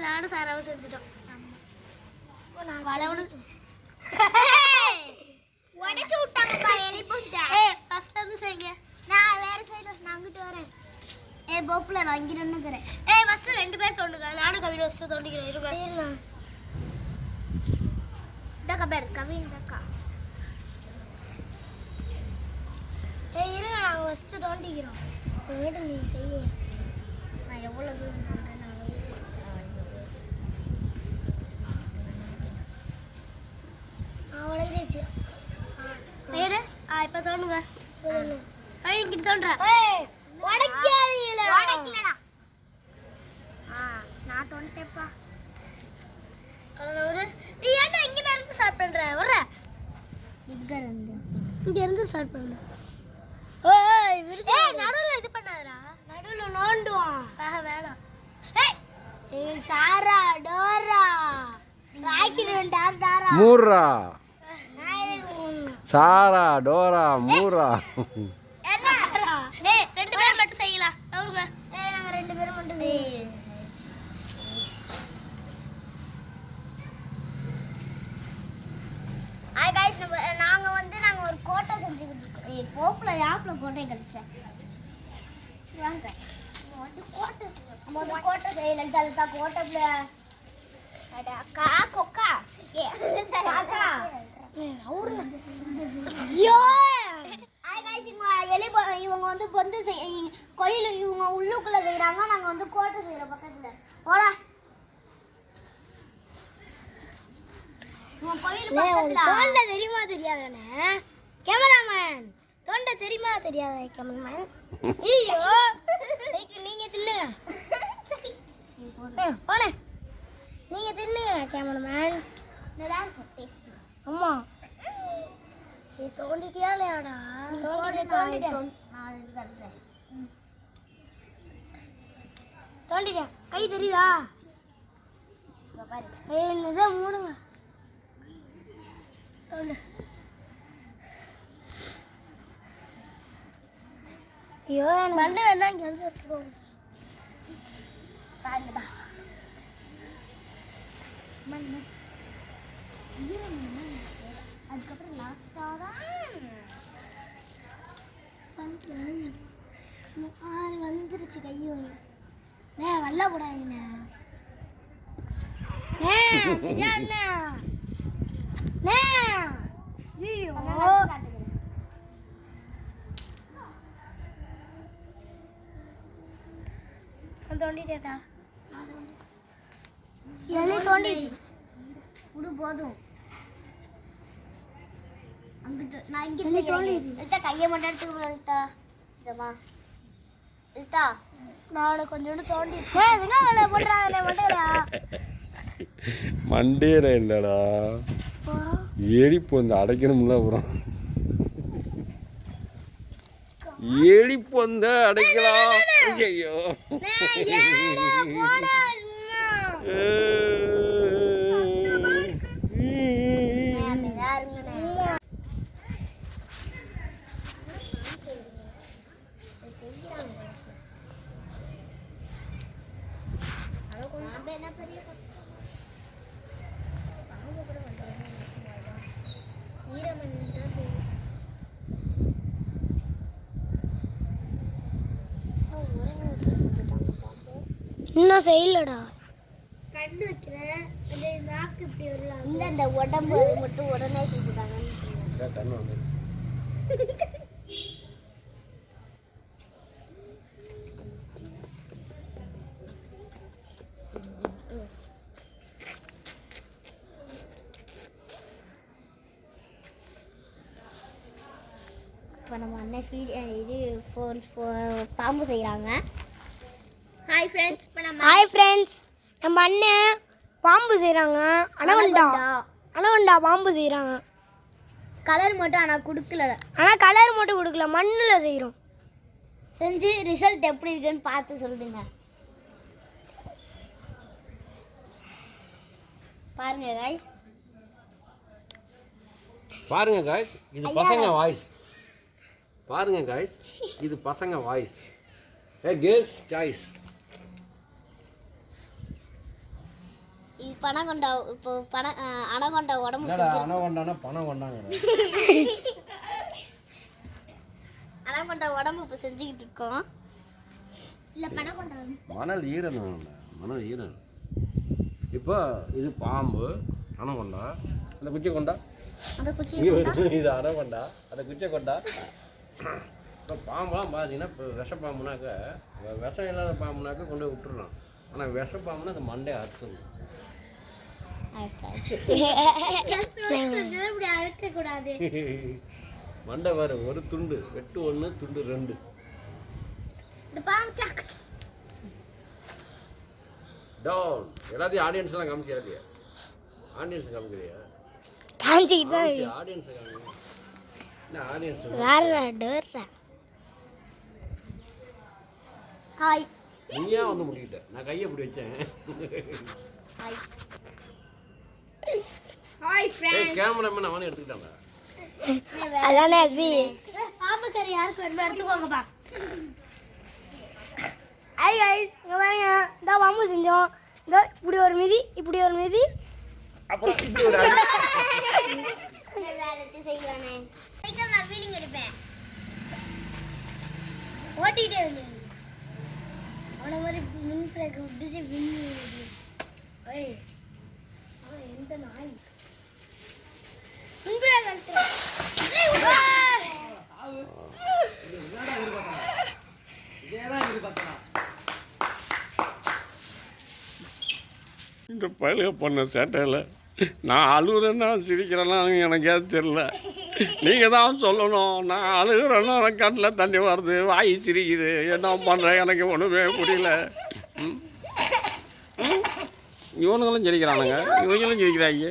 நானும் சாராவும் செஞ்சுட்டோம். வளவனு உடைச்சு விட்டாங்கப்பா எலி போட்டு. ஃபர்ஸ்ட் வந்து செய்யுங்க. நான் வேற சைடு நான் அங்கிட்டு வரேன். போப்புல நான் இங்க நின்னுக்கிறேன். ஃபர்ஸ்ட் ரெண்டு பேர் தோண்டுங்க. நானும் கவின் ஃபர்ஸ்ட் தோண்டிக்கிறேன். இருங்க. டக்கா பேர் கவின் டக்கா. இருங்க நாங்க ஃபர்ஸ்ட் தோண்டிக்கிறோம். வேடு நீ செய்ய. நான் எவ்வளவு தூரம் பண்றேன் நான் உடைஞ்சிச்சு. வேடு இப்ப தோண்டுங்க. கவின் கிட்ட தோன்றா. உடைக்கலடா. நான் தோண்டேப்பா. நீ ஏன்டா இங்க இருந்து ஸ்டார்ட் பண்ற? வர இங்க இருந்து ஸ்டார்ட் பண்ணு. நடுவுல இது பண்ணாதடா. நடுவுல நோண்டுவான். வேணாம். சாரா டோரா ராக்கிரன் டாரா மூரா சாரா டோரா மூரா. ரெண்டு பேர் மட்டும் செய்யலாம். அவருங்க நாங்க ரெண்டு பேரும் மட்டும் நாங்க ஒரு கோட்டை செஞ்சுக்கிட்டு இருக்கோம். போப்புல யாப்ல கோட்டை கழிச்சேன். வாங்க கோட்டை செய்யல. தலத்தா கோட்டைல அக்கா கொக்கா காக்கா இவங்க வந்து பொந்து கோயில் இவங்க உள்ளுக்குள்ள செய்யறாங்க. நாங்க வந்து கோட்டை செய்யற பக்கத்துல போடா. தோண்ட தெரியுமா தெரியாதானே கேமராமேன்? தோண்ட தெரியுமா தெரியாத கேமராமேன்? ஐயோ நீங்க தின்னுங்க. போனே நீங்க தின்னுங்க கேமராமேன். அம்மா நீ தோண்டிட்டியா இல்லையாடா? தோண்டிட்டியா? கை தெரியுதா? என்னதான் மூடுங்க. ஐயோ மண்டை வேணா இங்க வந்து எடுத்துக்கோங்க. அதுக்கப்புறம் லாஸ்டா தான் வந்துருச்சு. கையோ வல்ல கூடாதுண்ணே. தோண்டிட்டேடா. எலி தோண்டி விடு போதும். அங்கிட்டு நான் இங்க தோண்டி இழுத்தா கையை மட்டும் எடுத்துக்க இழுத்தா ஜமா இழுத்தா. நான் கொஞ்சோண்டு தோண்டி என்ன போடுறாங்க மண்டையா? மண்டேல இல்லடா எலிப்பு வந்து அடைக்கணும்ல. அப்புறம் எலிப்பு வந்து அடைக்கலாம். ஐயோ இன்னும் செய்யலடா. கண்ணு வைக்கிறேன். அந்த நாக்கு இப்படி வரலாம். இல்ல இந்த உடம்பு மட்டும் உடனே செஞ்சுட்டாங்கன்னு சொல்லுவாங்க. இப்போ நம்ம அண்ணன் இது பாம்பு செய்கிறாங்க. Hi friends. Hi friends. நம்ம அண்ணன் பாம்பு செய்கிறாங்க. அனவண்டா பாம்பு செய்கிறாங்க. கலர் மட்டும் ஆனால் கொடுக்கல. ஆனால் கலர் மட்டும் கொடுக்கல, மண்ணில் செய்கிறோம். செஞ்சு ரிசல்ட் எப்படி இருக்குன்னு பார்த்து சொல்லுங்க. பாருங்க गाइस. பாருங்க गाइस, இது பசங்க வாய்ஸ். பாருங்க गाइस, இது பசங்க வாய்ஸ். Girls choice. பனங்கொண்டா இப்போ அனகொண்டா உடம்பு அணை கொண்டானா பணம் கொண்டாங்க. அனகொண்டா உடம்பு இப்போ செஞ்சுக்கிட்டு இருக்கோம். இல்லை பனங்கொண்டா மணல் ஈரணும், மணல் ஈரணும். இப்போ இது பாம்பு அணை அந்த குச்சி கொண்டா, அந்த குச்சி இது அணை கொண்டா, அந்த குச்சை கொண்டா. இப்போ பாம்பெலாம் பார்த்தீங்கன்னா இப்போ விஷப்பாம்புனாக்க விஷம் இல்லாத பாம்புனாக்க கொண்டு போய் விட்டுறலாம். ஆனால் விஷப்பாம்புனா அந்த மண்டையை அறுத்துடணும். இப்படி அறுக்கக்கூடாது. மண்டை வேறு ஒரு துண்டு, வெட்டு 1 துண்டு 2. இந்த பாம்பு சாக்கு டவுன் எல்லாத்தையும் ஆடியன்ஸ்லாம் காமிச்சியா இல்லையா? ஆடியன்ஸ் காமிக்கிறியா? காஞ்சிக்கிட்டு ஆடியன்ஸ் காமிக்க என்ன ஆடியன்ஸ்? ஹாய் நீயா வந்து முடிக்கிட்ட, நான் கையை இப்படி வச்சேன். Hi hi friends. கேமராமேன் அவனே எடுத்துக்கிட்டாங்க. அதானே அசி பாம்பு கறி யாருக்கு வேணுமோ எடுத்துக்கோங்கப்பா. ஹாய் गाइस, இங்க பாருங்க, இந்த பாம்பு செஞ்சோம். இந்த இப்படி ஒரு மிதி, இப்படி ஒரு மிதி, அப்புறம் இப்படி ஒரு அடி. வேற வச்சு செய்யறானே. சைக்கிள் நான் ஃபீலிங் எடுப்பேன். ஓட்டிட்டே வந்து அவன மாதிரி மின் பிரேக் விட்டுச்சு வின்னு. ஏய் அவன் எந்த நாய் மின் பிரேக் அழுத்து. ஏய் உடா இந்த பயிலுக பண்ண சேட்டையில் நான் அழுகுறேன்னா சிரிக்கிறேன்னா எனக்கு ஏது தெரில. நீங்கள் தான் சொல்லணும். நான் அழுகுறேன்னா எனக்கு கண்ணில் தண்ணி வருது, வாய் சிரிக்குது, என்ன பண்ணுறேன் எனக்கு ஒன்றுமே புரியல. இவனுங்களும் சிரிக்கிறானுங்க, இவங்களும் சிரிக்கிறாங்க.